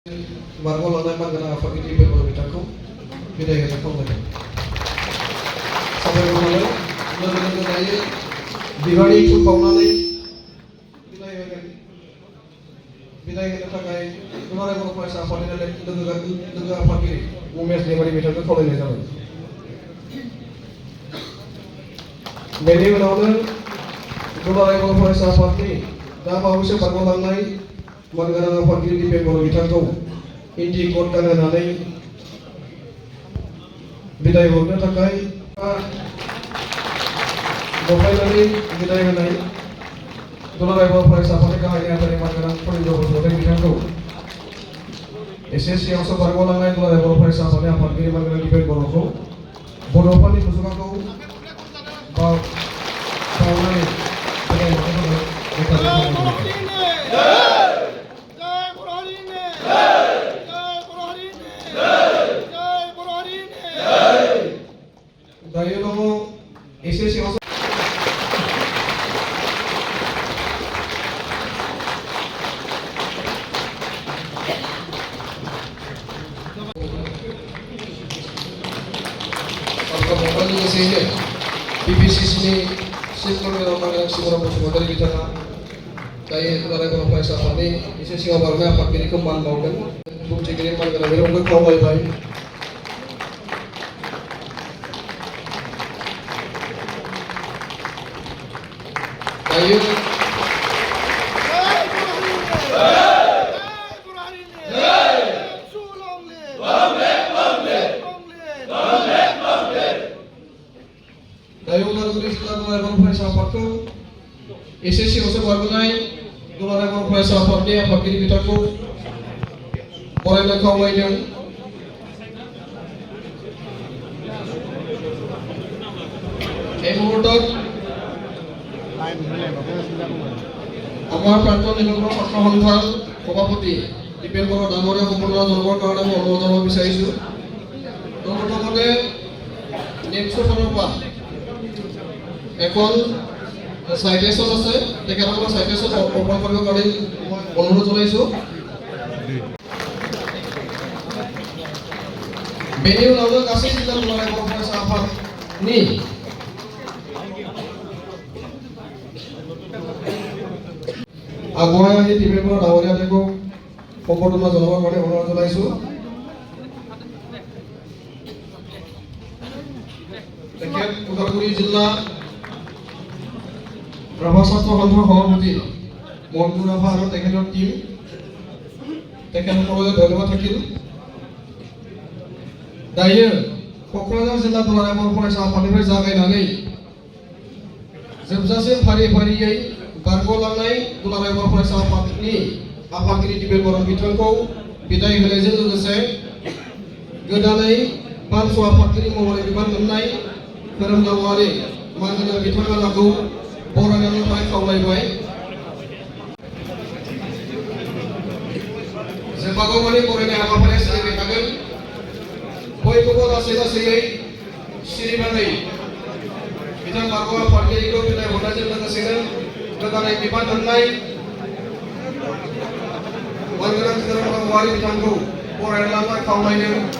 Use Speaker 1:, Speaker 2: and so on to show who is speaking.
Speaker 1: Bargol lanak manggana afakiti beberapa bitakku bidai kita kau sampai mana lalu daya diwali itu kau nanti bidai kita pakai kemarin kalau pas apa ni lagi dengan afakiri umes ni mari bitakku kau ni jalan beli mana kemarin kalau pas apa ni dah baru saya bargol lanak manggana afakiri di beberapa bitakku Indi kota nanai bidai horna takai dokai nanai bidai nanai dolar ribu per sapane kahani antara manganan puri do bodoh bidang tu SSC yang sebar bola nanai dolar ribu per sapane apa kiri manganan dibel boroko bodoh pani musuh kau bau bau nanai bidai horna Daya logo SSC also PPCC ni sistem yang orang semua orang dari kita kaya keluarga orang Faisal ni SSC orang apa kini kembang bau kan bukti kini mana kalau orang kau baik Ayo. Dayo ular guri sila dolar ribu per sapatu. SSC usah bergunai dolar ribu per sapatu apa kiri kita ko. Orang nak kau yang emotor আমার প্রাক্তন নিবন্ধন সত্ৰ সন্থাৰ সভাপতি দীপেন বড়ো ডাঙৰীয়া সম্পূৰ্ণ জনাবৰ কাৰণে মই অনুৰোধ জনাব বিচাৰিছোঁ প্ৰথমতে নেক্সটখনৰ পৰা এখন চাইটেশ্যন আছে তেখেতসকলৰ চাইটেশ্যন অৰ্পণ কৰিবৰ কাৰণে মই অনুৰোধ জনাইছোঁ বেনিও নামৰ গাছী জিলাৰ ল'ৰাই বৰফাই চাহপাত নি আগুৱাই আহি টিভিৰ পৰা ডাঙৰীয়া দেখো সম্বৰ্ধনা জনাবৰ কাৰণে অনুৰোধ জনাইছোঁ তেখেত ওদালগুৰি জিলা ৰাভা ছাত্ৰ সন্থাৰ সভাপতি মন্টু ৰাভা আৰু তেখেতৰ টিম তেখেতসকললৈ ধন্যবাদ থাকিল दायो क'क्राझार जिल्ला दुलाराय बर' फरायसालिनिफ्राय जागायनानै जोबजासिम फारि फारियै बारग'लांनाय दुलाराय बर' फरायसालिनि आफादगिरि दिपेन बर' बिथांखौ बिदाय होनायजों लोगोसे गोदानै बानसु आफादगिरि महरै बिबान मोननाय धोरोमगावारि मानगोनां बिथांमोनखौ बरायनायनि थाखाय खावलायबाय जोबागौमानि बरायनाय हाबाफारिया सोलिबाय थागोन बयखौबो लासै लासैयै सिरिनानै बिथां बारग' आफादगिरिखौ बिदाय हरनायजों लोगोसेनो गोदानै बिबान मोननाय मानगोनां धोरोमगावारि बिथांखौ बरायना लानो खावलायदों